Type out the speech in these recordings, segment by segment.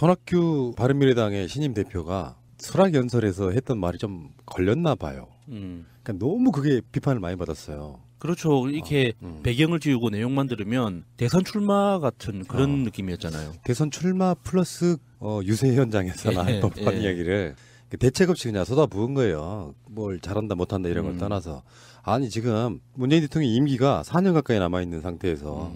손학규 바른미래당의 신임 대표가 설악연설에서 했던 말이 좀 걸렸나 봐요. 그러니까 너무 그게 비판을 많이 받았어요. 그렇죠. 이렇게 배경을 지우고 내용만 들으면 대선 출마 같은 그런 느낌이었잖아요. 대선 출마 플러스 유세 현장에서 나할 법한 이야기를 대책 없이 그냥 쏟아부은 거예요. 뭘 잘한다 못한다 이런 걸 떠나서. 아니 지금 문재인 대통령 임기가 4년 가까이 남아있는 상태에서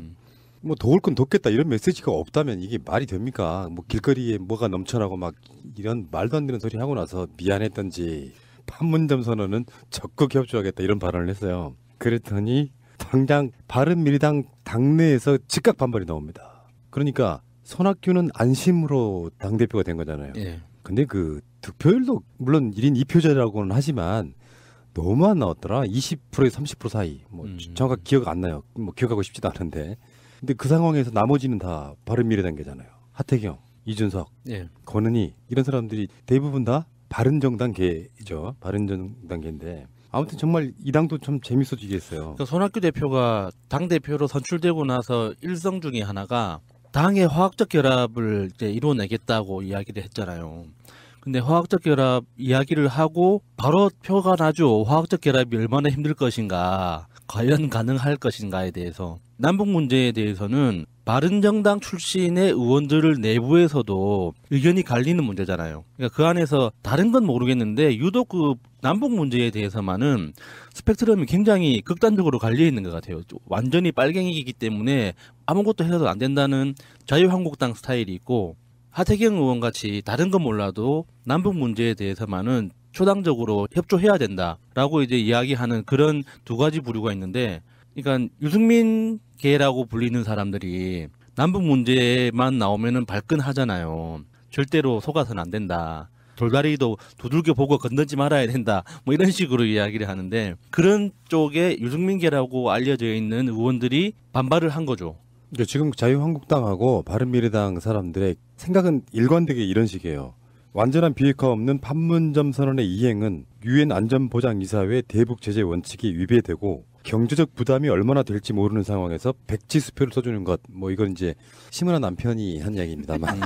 뭐 도울 건 돕겠다 이런 메시지가 없다면 이게 말이 됩니까? 뭐 길거리에 뭐가 넘쳐나고 막 이런 말도 안 되는 소리 하고 나서 미안했던지 판문점 선언은 적극 협조하겠다 이런 발언을 했어요. 그랬더니 당장 바른미래당 당내에서 즉각 반발이 나옵니다. 그러니까 손학규는 안심으로 당대표가 된 거잖아요. 예. 근데 그 득표율도 물론 1인 2표제라고는 하지만 너무 안 나왔더라. 20%에서 30% 사이. 뭐 정확하게 기억 안 나요. 뭐 기억하고 싶지도 않은데. 근데 그 상황에서 나머지는 다 바른미래당계잖아요. 하태경, 이준석, 예. 권은희 이런 사람들이 대부분 다 바른정당계죠. 바른정당계인데 아무튼 정말 이 당도 좀 재밌어지겠어요. 그러니까 손학규 대표가 당 대표로 선출되고 나서 일성 중에 하나가 당의 화학적 결합을 이제 이루어내겠다고 이야기를 했잖아요. 근데 화학적 결합 이야기를 하고 바로 표가 나죠. 화학적 결합이 얼마나 힘들 것인가, 과연 가능할 것인가에 대해서. 남북 문제에 대해서는 바른정당 출신의 의원들 내부에서도 의견이 갈리는 문제잖아요. 그러니까 그 안에서 다른 건 모르겠는데 유독 그 남북 문제에 대해서만은 스펙트럼이 굉장히 극단적으로 갈려 있는 것 같아요. 완전히 빨갱이기 때문에 아무것도 해서도 안 된다는 자유한국당 스타일이 있고, 하태경 의원 같이 다른 건 몰라도 남북 문제에 대해서만은 초당적으로 협조해야 된다라고 이제 이야기하는 그런 두 가지 부류가 있는데, 그러니까 유승민계라고 불리는 사람들이 남북 문제만 나오면은 발끈하잖아요. 절대로 속아서는 안 된다. 돌다리도 두들겨 보고 건너지 말아야 된다. 뭐 이런 식으로 이야기를 하는데, 그런 쪽에 유승민계라고 알려져 있는 의원들이 반발을 한 거죠. 그러니까 지금 자유한국당하고 바른미래당 사람들의 생각은 일관되게 이런 식이에요. 완전한 비핵화 없는 판문점 선언의 이행은 유엔 안전보장이사회 대북 제재 원칙이 위배되고 경제적 부담이 얼마나 될지 모르는 상황에서 백지수표를 써주는 것, 뭐 이건 이제 심은하 남편이 한 이야기입니다만.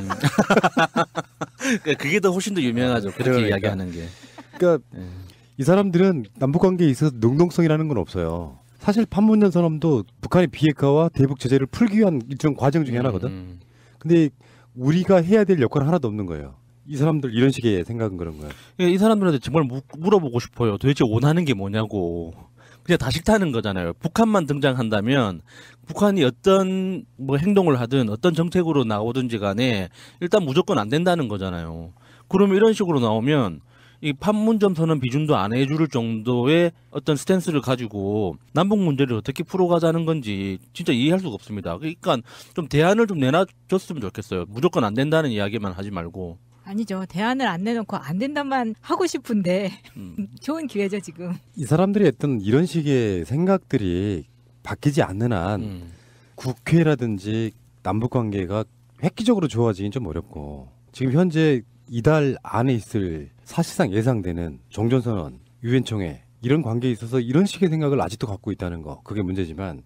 그게 더 훨씬 더 유명하죠. 그렇게 그러니까. 이야기하는 게. 그러니까 이 사람들은 남북관계에 있어서 능동성이라는 건 없어요. 사실 판문점 선언도 북한의 비핵화와 대북 제재를 풀기 위한 일종 과정 중에 하나거든. 근데 우리가 해야 될 역할은 하나도 없는 거예요. 이 사람들 이런 식의 생각은 그런 거예요. 이 사람들한테 정말 물어보고 싶어요. 도대체 원하는 게 뭐냐고. 그냥 다 싫다는 거잖아요. 북한만 등장한다면 북한이 어떤 뭐 행동을 하든 어떤 정책으로 나오든지 간에 일단 무조건 안 된다는 거잖아요. 그러면 이런 식으로 나오면 이 판문점 선언 비준도 안 해줄 정도의 어떤 스탠스를 가지고 남북 문제를 어떻게 풀어가자는 건지 진짜 이해할 수가 없습니다. 그러니까 좀 대안을 좀 내놔줬으면 좋겠어요. 무조건 안 된다는 이야기만 하지 말고. 아니죠. 대안을 안 내놓고 안 된다만 하고 싶은데 좋은 기회죠 지금. 이 사람들이 했던 이런 식의 생각들이 바뀌지 않는 한 국회라든지 남북관계가 획기적으로 좋아지긴 좀 어렵고, 지금 현재 이달 안에 있을 사실상 예상되는 종전선언, 유엔총회 이런 관계에 있어서 이런 식의 생각을 아직도 갖고 있다는 거, 그게 문제지만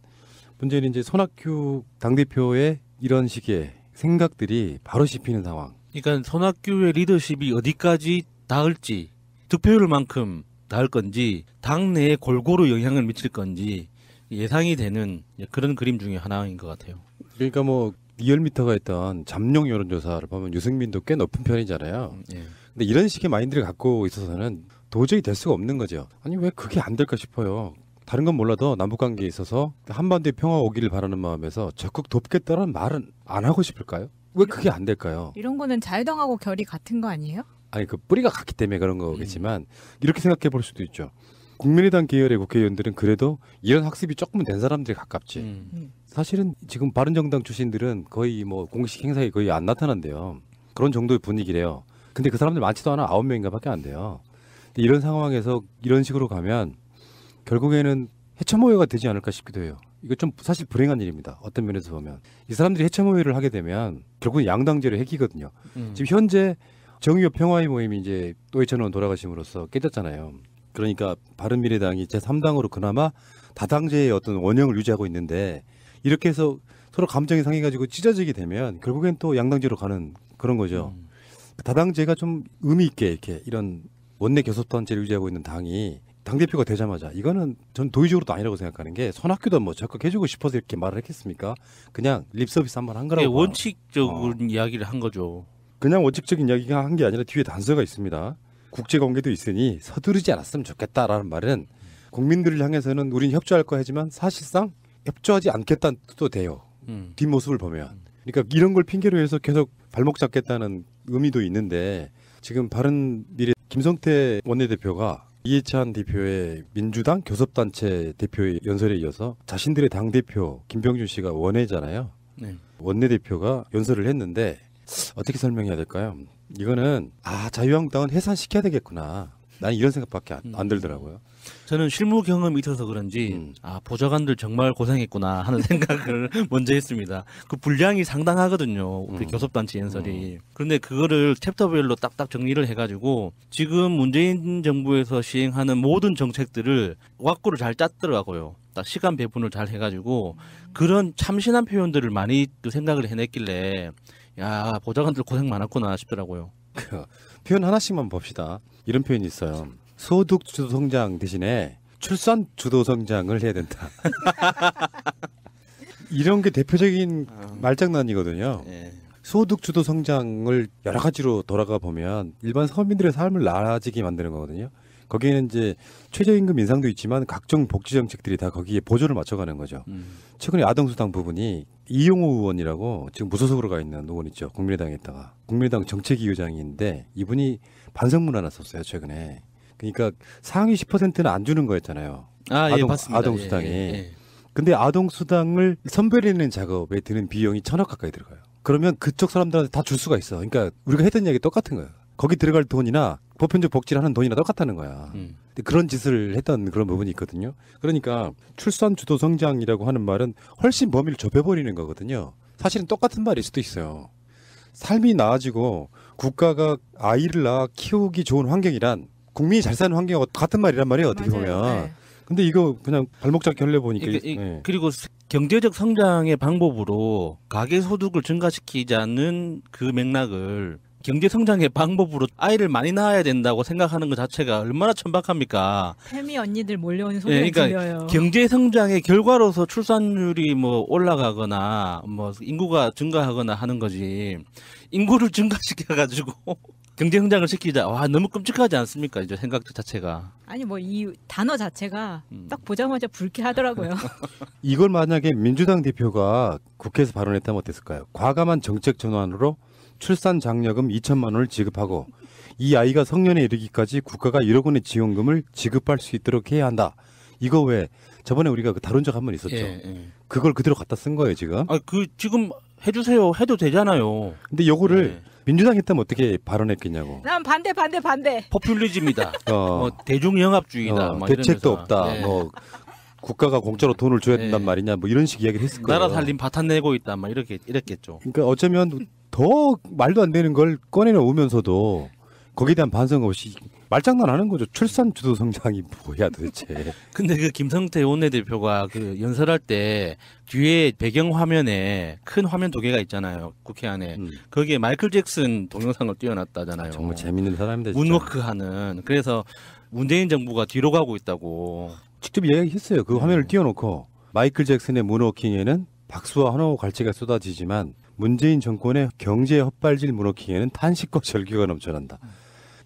문제는 이제 손학규 당대표의 이런 식의 생각들이 바로 씹히는 상황. 그러니까 손학규의 리더십이 어디까지 닿을지, 득표율만큼 닿을 건지, 당내에 골고루 영향을 미칠 건지 예상이 되는 그런 그림 중에 하나인 것 같아요. 그러니까 뭐 리얼미터가 했던 잠룡 여론조사를 보면 유승민도 꽤 높은 편이잖아요. 예. 근데 이런 식의 마인드를 갖고 있어서는 도저히 될 수가 없는 거죠. 아니 왜 그게 안 될까 싶어요. 다른 건 몰라도 남북관계에 있어서 한반도의 평화 오기를 바라는 마음에서 적극 돕겠다는 말은 안 하고 싶을까요? 왜 그게 안 될까요? 이런 거는 자유당하고 결이 같은 거 아니에요? 아니 그 뿌리가 같기 때문에 그런 거겠지만 이렇게 생각해 볼 수도 있죠. 국민의당 계열의 국회의원들은 그래도 이런 학습이 조금은 된 사람들이 가깝지. 사실은 지금 바른정당 출신들은 거의 뭐 공식 행사에 거의 안 나타난대요. 그런 정도의 분위기래요. 근데 그 사람들 많지도 않아. 9명인가 밖에 안 돼요. 근데 이런 상황에서 이런 식으로 가면 결국에는 해처모여가 되지 않을까 싶기도 해요. 이거 좀 사실 불행한 일입니다. 어떤 면에서 보면. 이 사람들이 해처모여를 하게 되면 결국은 양당제로 핵이거든요. 지금 현재 정의와 평화의 모임이 이제 노회찬 의원 돌아가심으로써 깨졌잖아요. 그러니까 바른미래당이 제3당으로 그나마 다당제의 어떤 원형을 유지하고 있는데, 이렇게 해서 서로 감정이 상해가지고 찢어지게 되면 결국엔 또 양당제로 가는 그런 거죠. 다당제가 좀 의미 있게 이렇게 이런 원내 교섭단체를 유지하고 있는 당이 당대표가 되자마자 이거는 전 도의적으로도 아니라고 생각하는 게 손학규도 뭐 적극 해주고 싶어서 이렇게 말을 했겠습니까? 그냥 립서비스 한 번 한 거라고. 원칙적인 이야기를 한 거죠. 그냥 원칙적인 이야기가 한 게 아니라 뒤에 단서가 있습니다. 국제관계도 있으니 서두르지 않았으면 좋겠다라는 말은 국민들을 향해서는 우린 협조할 거 하지만 사실상 협조하지 않겠다는 뜻도 돼요. 뒷모습을 보면. 그러니까 이런 걸 핑계로 해서 계속 발목 잡겠다는 의미도 있는데 지금 바른미래 김성태 원내대표가 이해찬 대표의 민주당 교섭단체 대표의 연설에 이어서 자신들의 당대표 김병준 씨가 원내잖아요. 네. 원내대표가 연설을 했는데 어떻게 설명해야 될까요? 이거는 자유한국당은 해산시켜야 되겠구나. 난 이런 생각밖에 안 들더라고요. 저는 실무 경험이 있어서 그런지 보좌관들 정말 고생했구나 하는 생각을 먼저 했습니다. 그 분량이 상당하거든요. 우리 교섭단체 연설이. 그런데 그거를 챕터별로 딱딱 정리를 해가지고 지금 문재인 정부에서 시행하는 모든 정책들을 왁구를 잘 짰더라고요. 딱 시간 배분을 잘 해가지고 그런 참신한 표현들을 많이 또 생각을 해냈길래 야 보좌관들 고생 많았구나 싶더라고요. 표현 하나씩만 봅시다. 이런 표현이 있어요. 소득 주도 성장 대신에 출산 주도 성장을 해야 된다. 이런 게 대표적인 말장난이거든요. 네. 소득 주도 성장을 여러 가지로 돌아가 보면 일반 서민들의 삶을 나아지게 만드는 거거든요. 거기에는 이제 최저임금 인상도 있지만 각종 복지 정책들이 다 거기에 보조를 맞춰가는 거죠. 최근에 아동수당 부분이 이용호 의원이라고 지금 무소속으로 가 있는 의원 있죠. 국민의당에 있다가 국민의당 정책위 의장인데 이분이 반성문 하나 썼어요. 최근에. 그러니까 상위 10%는 안 주는 거였잖아요. 예, 맞습니다. 아동수당이. 예. 근데 아동수당을 선별해내는 작업에 드는 비용이 1,000억 가까이 들어가요. 그러면 그쪽 사람들한테 다 줄 수가 있어. 그러니까 우리가 했던 이야기 똑같은 거예요. 거기 들어갈 돈이나 보편적 복지를 하는 돈이나 똑같다는 거야. 근데 그런 짓을 했던 그런 부분이 있거든요. 그러니까 출산 주도 성장이라고 하는 말은 훨씬 범위를 좁혀버리는 거거든요. 사실은 똑같은 말일 수도 있어요. 삶이 나아지고 국가가 아이를 낳아 키우기 좋은 환경이란 국민이 잘 사는 환경과 같은 말이란 말이에요. 어떻게 맞아요. 보면. 네. 근데 이거 그냥 발목 잡기 하려 보니까. 그리고 경제적 성장의 방법으로 가계 소득을 증가시키자는 그 맥락을 경제 성장의 방법으로 아이를 많이 낳아야 된다고 생각하는 것 자체가 얼마나 천박합니까? 팸이 언니들 몰려오는 소리가 그러니까 들려요. 경제 성장의 결과로서 출산율이 뭐 올라가거나 뭐 인구가 증가하거나 하는 거지. 인구를 증가시켜 가지고 경제 성장을 시키자. 와, 너무 끔찍하지 않습니까? 이제 생각 자체가. 아니 뭐 이 단어 자체가 딱 보자마자 불쾌하더라고요. 이걸 만약에 민주당 대표가 국회에서 발언했다면 어땠을까요? 과감한 정책 전환으로 출산 장려금 2천만 원을 지급하고 이 아이가 성년에 이르기까지 국가가 1억 원의 지원금을 지급할 수 있도록 해야 한다. 이거 왜 저번에 우리가 다룬 적 한 번 있었죠. 그걸 그대로 갖다 쓴 거예요 지금. 지금 해주세요. 해도 되잖아요. 근데 요거를 민주당 했다면 어떻게 발언했겠냐고. 난 반대. 포퓰리즘이다. 뭐 대중영합주의다. 뭐 대책도 이러면서. 없다. 뭐 국가가 공짜로 돈을 줘야 된단 말이냐. 뭐 이런 식 이야기를 했을 거예요. 나라 살림 바탕 내고 있다. 막 이랬겠죠. 그러니까 어쩌면 더 말도 안 되는 걸 꺼내놓으면서도 거기에 대한 반성 없이 말장난하는 거죠. 출산 주도 성장이 뭐야 도대체. 근데 그 김성태 원내대표가 그 연설할 때 뒤에 배경 화면에 큰 화면 2개가 있잖아요. 국회 안에. 거기에 마이클 잭슨 동영상을 띄워놨다잖아요. 정말 재밌는 사람인데. 진짜. 문워크하는. 그래서 문재인 정부가 뒤로 가고 있다고. 직접 이야기했어요. 그 화면을 띄워놓고 마이클 잭슨의 문워킹에는 박수와 환호 갈채가 쏟아지지만 문재인 정권의 경제 헛발질 문워킹에는 탄식과 절규가 넘쳐난다.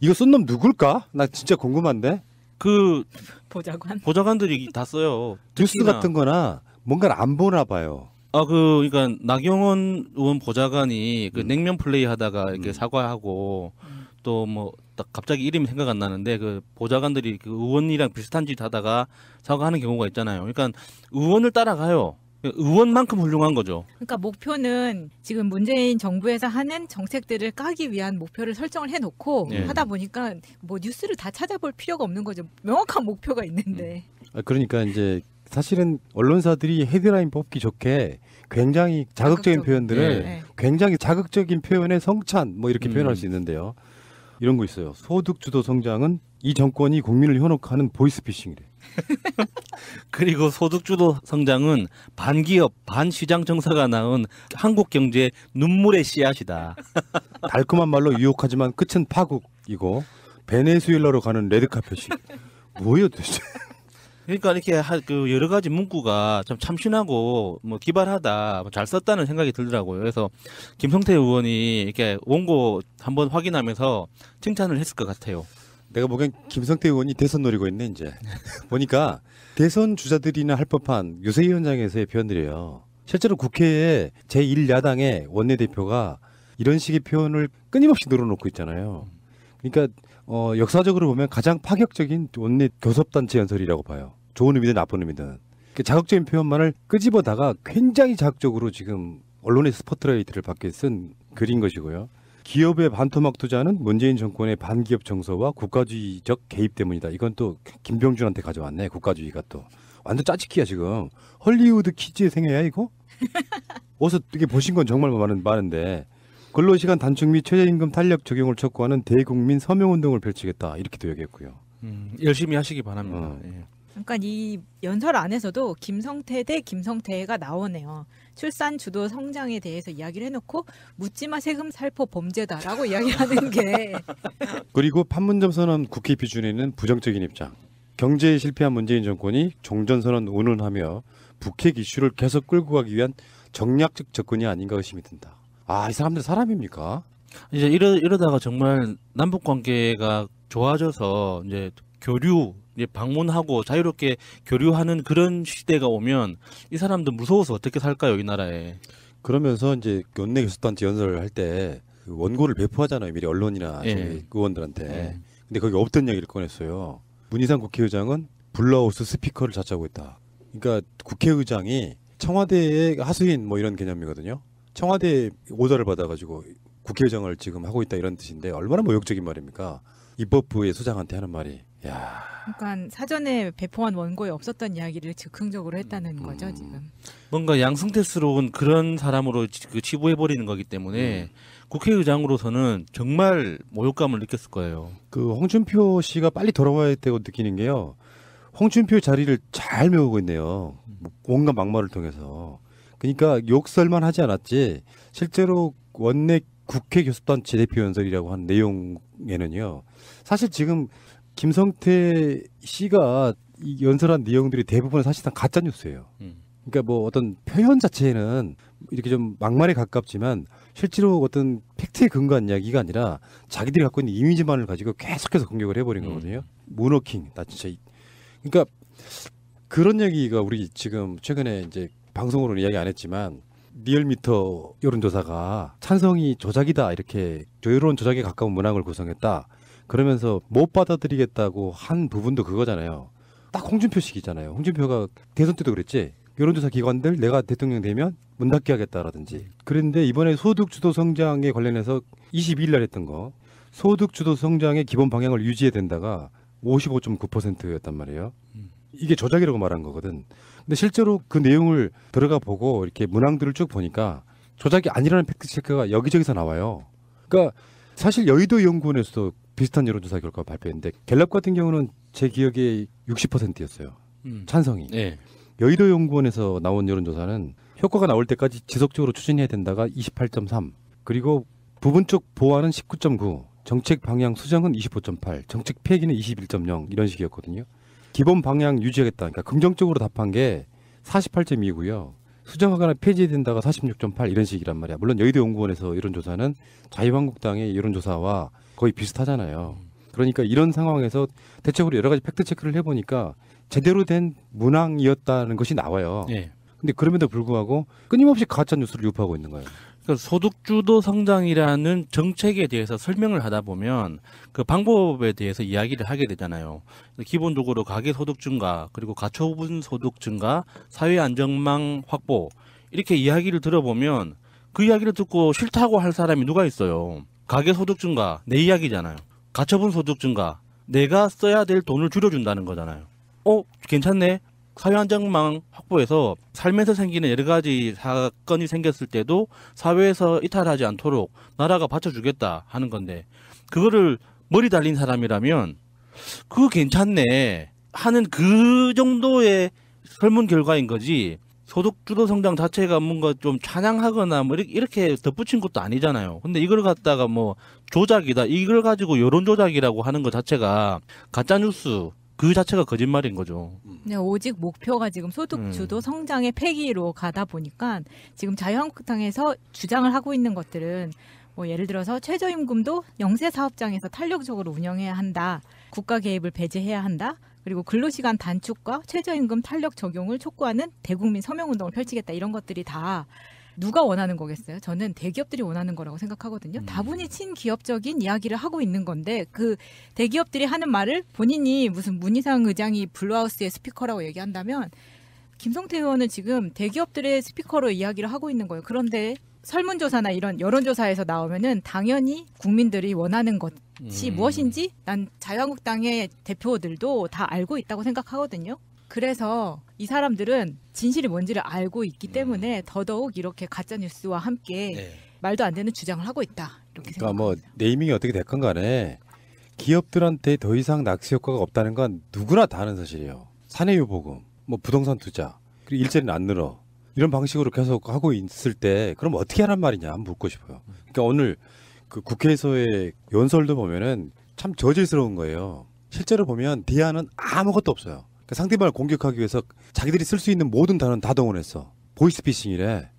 이거 쓴 놈 누굴까? 나 진짜 궁금한데. 그 보좌관들이 다 써요. 뉴스 특히나. 같은 거나 뭔가를 안 보나 봐요. 그러니까 나경원 의원 보좌관이 그 냉면 플레이 하다가 이렇게 사과하고 또 뭐 딱 갑자기 이름이 생각 안 나는데 그 보좌관들이 그 의원이랑 비슷한 짓 하다가 사과하는 경우가 있잖아요. 그러니까 의원을 따라가요. 의원만큼 훌륭한 거죠. 그러니까 목표는 지금 문재인 정부에서 하는 정책들을 까기 위한 목표를 설정을 해놓고 하다 보니까 뭐 뉴스를 다 찾아볼 필요가 없는 거죠. 명확한 목표가 있는데. 그러니까 이제 사실은 언론사들이 헤드라인 뽑기 좋게 굉장히 자극적인 표현들을 굉장히 자극적인 표현의 성찬 뭐 이렇게 표현할 수 있는데요. 이런 거 있어요. 소득 주도 성장은 이 정권이 국민을 현혹하는 보이스피싱이래. 그리고 소득주도 성장은 반기업, 반시장 정서가 낳은 한국 경제의 눈물의 씨앗이다. 달콤한 말로 유혹하지만 끝은 파국이고 베네수엘라로 가는 레드카펫이 뭐예요 도대체. 그러니까 이렇게 그 여러 가지 문구가 좀 참신하고 뭐 기발하다, 잘 썼다는 생각이 들더라고요. 그래서 김성태 의원이 이렇게 원고 한번 확인하면서 칭찬을 했을 것 같아요. 내가 보기엔 김성태 의원이 대선 노리고 있네 이제. 보니까 대선 주자들이나 할 법한 유세위원장에서의 표현들이에요. 실제로 국회에 제1야당의 원내대표가 이런 식의 표현을 끊임없이 늘어놓고 있잖아요. 그러니까 역사적으로 보면 가장 파격적인 원내 교섭단체 연설이라고 봐요. 좋은 의미든 나쁜 의미든. 자극적인 표현만을 끄집어다가 굉장히 자극적으로 지금 언론의 스포트라이트를 받게 쓴 글인 것이고요. 기업의 반토막 투자는 문재인 정권의 반기업 정서와 국가주의적 개입 때문이다. 이건 또 김병준한테 가져왔네. 국가주의가 또. 완전 짜치키야 지금. 헐리우드 키즈의 생애야 이거? 어서 이게 보신 건 정말 많은데. 근로시간 단축 및 최저임금 탄력 적용을 촉구하는 대국민 서명운동을 펼치겠다. 이렇게도 얘기했고요. 열심히 하시기 바랍니다. 예. 그러니까 이 연설 안에서도 김성태 대 김성태가 나오네요. 출산 주도 성장에 대해서 이야기를 해놓고 묻지마 세금 살포 범죄다라고 이야기하는 게. 그리고 판문점 선언 국회 비준에는 부정적인 입장. 경제에 실패한 문재인 정권이 종전선언 운운하며 북핵 이슈를 계속 끌고 가기 위한 정략적 접근이 아닌가 의심이 든다. 아, 이 사람들 사람입니까? 이제 이러다가 정말 남북 관계가 좋아져서 이제 교류, 이제 방문하고 자유롭게 교류하는 그런 시대가 오면 이 사람들 무서워서 어떻게 살까요, 이 나라에? 그러면서 이제 원내 교섭단체 연설을 할 때 그 원고를 배포하잖아요, 미리 언론이나 예. 의원들한테. 근데 거기 없던 얘기를 꺼냈어요. 문희상 국회의장은 블라우스 스피커를 자처하고 있다. 그러니까 국회의장이 청와대의 하수인 뭐 이런 개념이거든요. 청와대 오더를 받아가지고 국회의장을 지금 하고 있다 이런 뜻인데 얼마나 모욕적인 말입니까? 입법부의 수장한테 하는 말이. 야. 그러니까 사전에 배포한 원고에 없었던 이야기를 즉흥적으로 했다는 거죠 지금. 뭔가 양승태스러운 그런 사람으로 치부해버리는 거기 때문에 국회의장으로서는 정말 모욕감을 느꼈을 거예요. 그 홍준표 씨가 빨리 돌아와야 되고 느끼는 게요. 홍준표 자리를 잘 메우고 있네요. 온갖 막말을 통해서. 그러니까 욕설만 하지 않았지 실제로 원내 국회 교섭단체 대표 연설이라고 한 내용에는요. 사실 지금 김성태 씨가 이 연설한 내용들이 대부분 사실상 가짜 뉴스예요. 그러니까 뭐 어떤 표현 자체는 이렇게 좀 막말에 가깝지만 실제로 어떤 팩트에 근거한 이야기가 아니라 자기들이 갖고 있는 이미지만을 가지고 계속해서 공격을 해버린 거거든요. 문워킹, 나 진짜. 그러니까 그런 얘기가 우리 지금 최근에 이제 방송으로는 이야기 안 했지만 리얼미터 여론조사가 찬성이 조작이다 이렇게 여론 조작에 가까운 문항을 구성했다. 그러면서 못 받아들이겠다고 한 부분도 그거잖아요. 딱 홍준표식이잖아요. 홍준표가 대선 때도 그랬지. 여론조사 기관들 내가 대통령 되면 문 닫게 하겠다라든지. 그런데 이번에 소득주도 성장에 관련해서 22일 날 했던 거 소득주도 성장의 기본 방향을 유지해야 된다가 55.9%였단 말이에요. 이게 조작이라고 말한 거거든. 근데 실제로 그 내용을 들어가 보고 이렇게 문항들을 쭉 보니까 조작이 아니라는 팩트체크가 여기저기서 나와요. 그러니까 사실 여의도 연구원에서도 비슷한 여론조사 결과 발표했는데 갤럽 같은 경우는 제 기억에 60%였어요. 찬성이. 네. 여의도 연구원에서 나온 여론조사는 효과가 나올 때까지 지속적으로 추진해야 된다가 28.3 그리고 부분적 보완은 19.9 정책 방향 수정은 25.8 정책 폐기는 21.0 이런 식이었거든요. 기본 방향 유지하겠다. 그러니까 긍정적으로 답한 게 48.2고요. 수정하거나 폐지해야 된다가 46.8 이런 식이란 말이야. 물론 여의도 연구원에서 여론조사는 자유한국당의 여론조사와 거의 비슷하잖아요. 그러니까 이런 상황에서 대체적으로 여러 가지 팩트 체크를 해보니까 제대로 된 문항이었다는 것이 나와요. 네. 근데 그럼에도 불구하고 끊임없이 가짜 뉴스를 유포하고 있는 거예요. 그러니까 소득주도 성장이라는 정책에 대해서 설명을 하다 보면 그 방법에 대해서 이야기를 하게 되잖아요. 기본적으로 가계소득 증가, 그리고 가처분 소득 증가, 사회 안정망 확보 이렇게 이야기를 들어보면 그 이야기를 듣고 싫다고 할 사람이 누가 있어요. 가계소득 증가 내 이야기잖아요. 가처분 소득 증가 내가 써야 될 돈을 줄여준다는 거잖아요. 괜찮네. 사회안정망 확보해서 살면서 생기는 여러 가지 사건이 생겼을 때도 사회에서 이탈하지 않도록 나라가 받쳐주겠다 하는 건데 그거를 머리 달린 사람이라면 그거 괜찮네 하는 그 정도의 설문 결과인 거지 소득주도 성장 자체가 뭔가 좀 찬양하거나 뭐 이렇게 덧붙인 것도 아니잖아요. 근데 이걸 갖다가 뭐 조작이다, 이걸 가지고 여론 조작이라고 하는 것 자체가 가짜 뉴스 그 자체가 거짓말인 거죠. 네, 오직 목표가 지금 소득주도 성장의 폐기로 가다 보니까 지금 자유한국당에서 주장을 하고 있는 것들은 뭐 예를 들어서 최저임금도 영세 사업장에서 탄력적으로 운영해야 한다. 국가 개입을 배제해야 한다. 그리고 근로시간 단축과 최저임금 탄력 적용을 촉구하는 대국민 서명운동을 펼치겠다. 이런 것들이 다 누가 원하는 거겠어요? 저는 대기업들이 원하는 거라고 생각하거든요. 다분히 친기업적인 이야기를 하고 있는 건데 그 대기업들이 하는 말을 본인이 무슨 문희상 의장이 블루하우스의 스피커라고 얘기한다면 김성태 의원은 지금 대기업들의 스피커로 이야기를 하고 있는 거예요. 그런데 설문조사나 이런 여론조사에서 나오면은 당연히 국민들이 원하는 것이 무엇인지 난 자유한국당의 대표들도 다 알고 있다고 생각하거든요. 그래서 이 사람들은 진실이 뭔지를 알고 있기 때문에 더더욱 이렇게 가짜 뉴스와 함께 말도 안 되는 주장을 하고 있다. 이렇게 그러니까 뭐 생각합니다. 네이밍이 어떻게 됐건 간에 기업들한테 더 이상 낚시 효과가 없다는 건 누구나 다 아는 사실이에요. 사내유보금, 뭐 부동산 투자, 그리고 일자리는 안 늘어. 이런 방식으로 계속 하고 있을 때 그럼 어떻게 하란 말이냐 한번 묻고 싶어요. 그러니까 오늘 그 국회에서의 연설도 보면은 참 저질스러운 거예요. 실제로 보면 대안은 아무것도 없어요. 그러니까 상대방을 공격하기 위해서 자기들이 쓸 수 있는 모든 단어는 다 동원했어. 보이스피싱이래.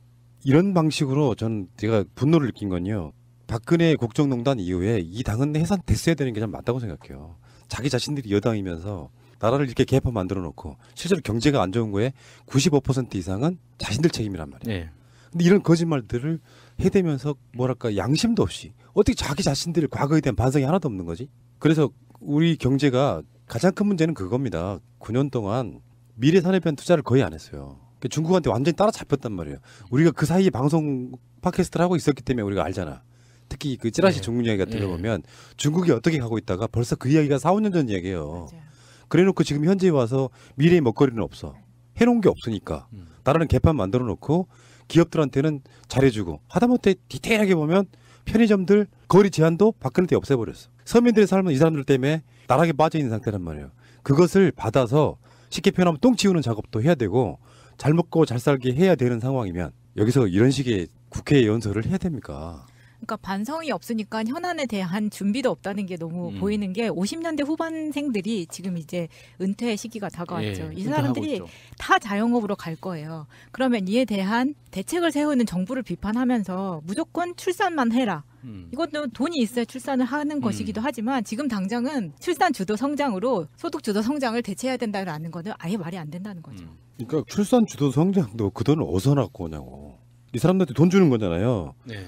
이런 방식으로 저는 제가 분노를 느낀 건요. 박근혜 국정농단 이후에 이 당은 해산됐어야 되는 게 좀 맞다고 생각해요. 자기 자신들이 여당이면서 나라를 이렇게 개파 만들어 놓고 실제로 경제가 안 좋은 거에 95% 이상은 자신들 책임이란 말이에요. 네. 근데 이런 거짓말들을 해대면서 뭐랄까 양심도 없이 어떻게 자기 자신들 과거에 대한 반성이 하나도 없는 거지? 그래서 우리 경제가 가장 큰 문제는 그겁니다. 9년 동안 미래 산업에 대한 투자를 거의 안 했어요. 그러니까 중국한테 완전히 따라잡혔단 말이에요. 우리가 그 사이에 방송 팟캐스트를 하고 있었기 때문에 우리가 알잖아. 특히 그 찌라시 종문 이야기가 들어보면 중국이 어떻게 가고 있다가 벌써 그 이야기가 4, 5년 전 이야기예요. 맞아요. 그래놓고 지금 현재에 와서 미래의 먹거리는 없어. 해놓은 게 없으니까. 나라는 개판 만들어 놓고 기업들한테는 잘해주고 하다못해 디테일하게 보면 편의점들 거리 제한도 박근혜 때 없애버렸어. 서민들의 삶은 이 사람들 때문에 나락에 빠져있는 상태란 말이에요. 그것을 받아서 쉽게 표현하면 똥 치우는 작업도 해야 되고 잘 먹고 잘 살게 해야 되는 상황이면 여기서 이런 식의 국회 연설을 해야 됩니까? 그러니까 반성이 없으니까 현안에 대한 준비도 없다는 게 너무 보이는 게 50년대 후반생들이 지금 이제 은퇴 시기가 다가왔죠. 이 사람들이 다 자영업으로 갈 거예요. 그러면 이에 대한 대책을 세우는 정부를 비판하면서 무조건 출산만 해라. 이것도 돈이 있어야 출산을 하는 것이기도 하지만 지금 당장은 출산 주도 성장으로 소득 주도 성장을 대체해야 된다는 거는 아예 말이 안 된다는 거죠. 그러니까 출산 주도 성장도 그 돈을 어디서 갖고 오냐고. 이 사람들한테 돈 주는 거잖아요. 네.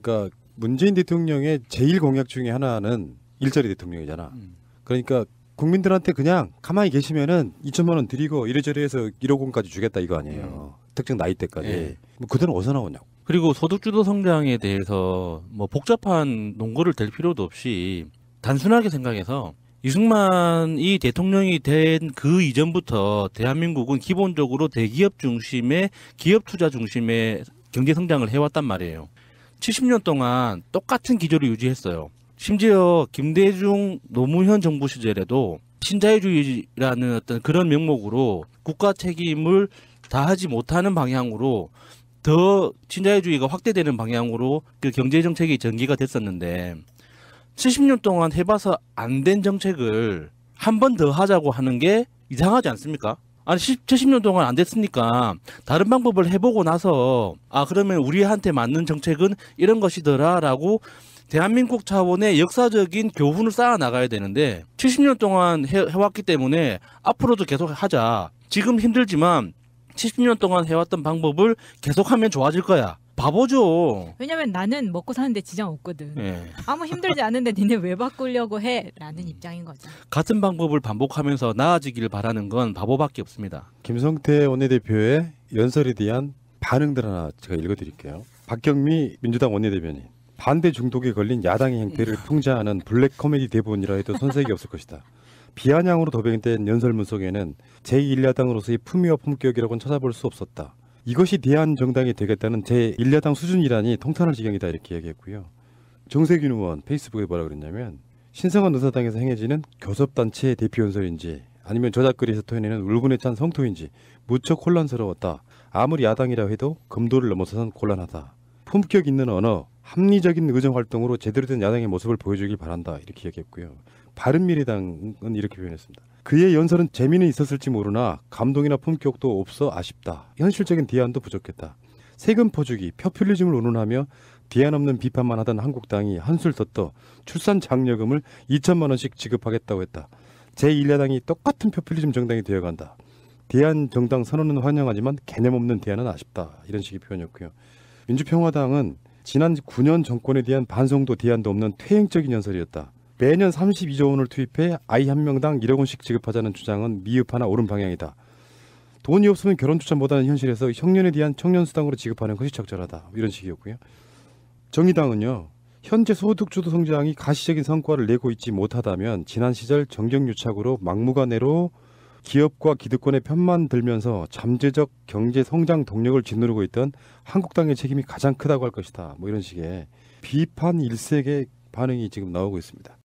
그러니까 문재인 대통령의 제일 공약 중에 하나는 일자리 대통령이잖아. 그러니까 국민들한테 그냥 가만히 계시면은 2천만 원 드리고 이래저래 해서 1억 원까지 주겠다 이거 아니에요. 특정 나이대까지. 네. 뭐 그 돈은 어디서 나오냐고. 그리고 소득주도 성장에 대해서 뭐 복잡한 논거를 댈 필요도 없이 단순하게 생각해서 이승만이 대통령이 된 그 이전부터 대한민국은 기본적으로 대기업 중심의 기업 투자 중심의 경제 성장을 해왔단 말이에요. 70년 동안 똑같은 기조를 유지했어요. 심지어 김대중 노무현 정부 시절에도 신자유주의라는 어떤 그런 명목으로 국가 책임을 다하지 못하는 방향으로 더 신자유주의가 확대되는 방향으로 그 경제 정책이 전개가 됐었는데 70년 동안 해봐서 안 된 정책을 한 번 더 하자고 하는 게 이상하지 않습니까? 아니 70년 동안 안 됐으니까 다른 방법을 해보고 나서 아 그러면 우리한테 맞는 정책은 이런 것이더라라고 대한민국 차원의 역사적인 교훈을 쌓아 나가야 되는데 70년 동안 해왔기 때문에 앞으로도 계속 하자. 지금 힘들지만 70년 동안 해왔던 방법을 계속하면 좋아질 거야. 바보죠. 왜냐면 나는 먹고 사는데 지장 없거든. 예. 아무 힘들지 않은데 니네 왜 바꾸려고 해? 라는 입장인 거죠. 같은 방법을 반복하면서 나아지기를 바라는 건 바보밖에 없습니다. 김성태 원내대표의 연설에 대한 반응들 하나 제가 읽어드릴게요. 박경미 민주당 원내대변인. 반대 중독에 걸린 야당의 행태를 풍자하는 블랙 코미디 대본이라 해도 손색이 없을 것이다. 비아냥으로 도배된 연설문 속에는 제1야당으로서의 품위와 품격이라고는 찾아볼 수 없었다. 이것이 대한정당이 되겠다는 제1야당 수준이라니 통탄할 지경이다 이렇게 얘기했고요. 정세균 의원 페이스북에 뭐라 그랬냐면 신성한 의사당에서 행해지는 교섭단체 대표 연설인지 아니면 저작거리에서 토해내는 울분에 찬 성토인지 무척 혼란스러웠다. 아무리 야당이라 해도 금도를 넘어서선 곤란하다. 품격 있는 언어, 합리적인 의정 활동으로 제대로 된 야당의 모습을 보여주길 바란다. 이렇게 얘기했고요. 바른미래당은 이렇게 표현했습니다. 그의 연설은 재미는 있었을지 모르나 감동이나 품격도 없어 아쉽다. 현실적인 대안도 부족했다. 세금 퍼주기, 포퓰리즘을 운운하며 대안 없는 비판만 하던 한국당이 한술 더 떠 출산 장려금을 2천만 원씩 지급하겠다고 했다. 제1야당이 똑같은 포퓰리즘 정당이 되어간다. 대안 정당 선언은 환영하지만 개념 없는 대안은 아쉽다. 이런 식의 표현이었고요. 민주평화당은 지난 9년 정권에 대한 반성도 대안도 없는 퇴행적인 연설이었다. 매년 32조 원을 투입해 아이 한 명당 1억 원씩 지급하자는 주장은 미흡하나 옳은 방향이다. 돈이 없으면 결혼조차 못하는 현실에서 형년에 대한 청년수당으로 지급하는 것이 적절하다. 이런 식이었고요. 정의당은요. 현재 소득주도 성장이 가시적인 성과를 내고 있지 못하다면 지난 시절 정경유착으로 막무가내로 기업과 기득권의 편만 들면서 잠재적 경제 성장 동력을 짓누르고 있던 한국당의 책임이 가장 크다고 할 것이다. 뭐 이런 식의 비판 일색의 반응이 지금 나오고 있습니다.